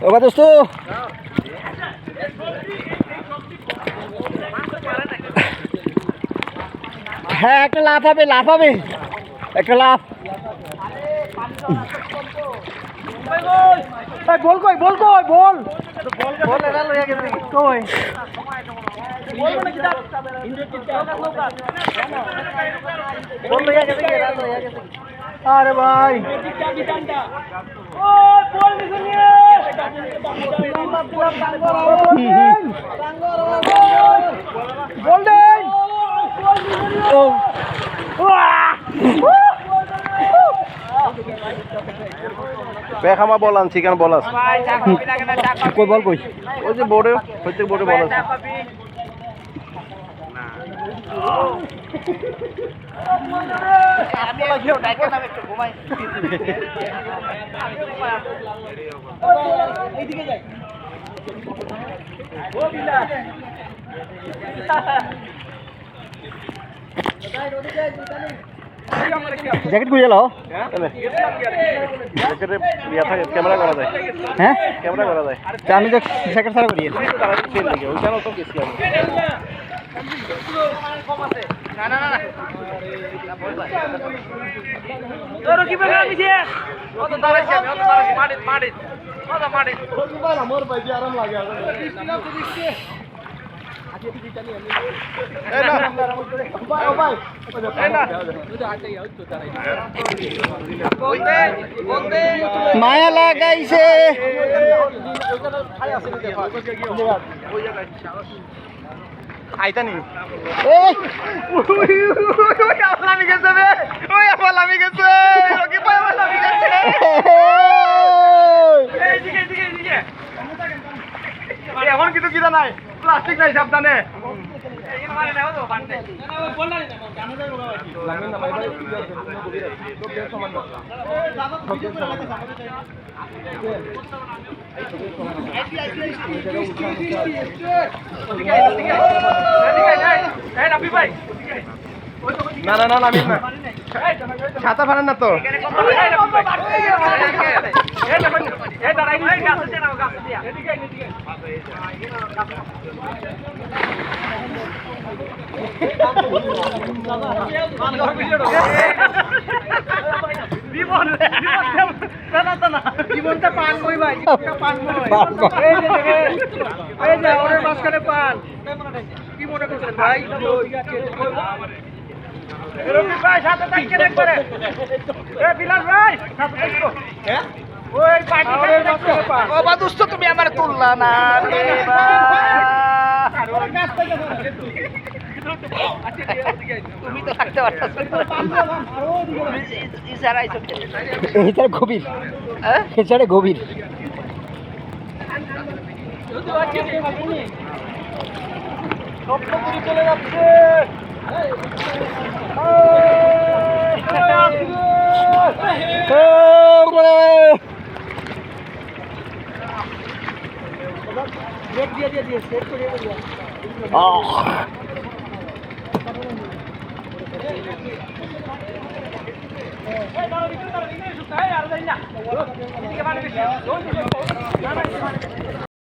বাবা দোস্ত হ্যাঁ একটা লাফ হবে একটা লাফ বল কই বল এরা লইয়া গেছে কই বল লইয়া গেছে এরা লইয়া গেছে আরে ভাই ও বল নিছে নিয়ে বল দে ও বেখামা বল আনছি কেন বল আছে কই বল কই ওই যে বোর্ডে প্রত্যেক বোর্ডে বল আছে জ্যাকেট খুঁজে লাও ক্যামেরা করা যায় হ্যাঁ ক্যামেরা করা যায় আমি তো জ্যাকেট ছাড়া করি ওইখানে তো গেছি আমি মায়া লাগাইছে আইতানি এখন কিন্তু কিনা নাই প্লাস্টিক নাই সাবধানে না না না নামিন না ছাতা ফানেন না তো জীবনটা পান কই ভাই পান এই যে ওর মাঝখানে পান কি মনে করছেন ভাই রবি ভাই সাথে থাকতে একবারে এ বিলাল ভাই সাথে থাকো হ্যাঁ ওই পার্টি পান ও বাদুস্ত তুমি আমার তুললা না রে তুমি তো থাকতে পারতাছ এইটার গভীর এছাড়া গভীর চলে যাচ্ছে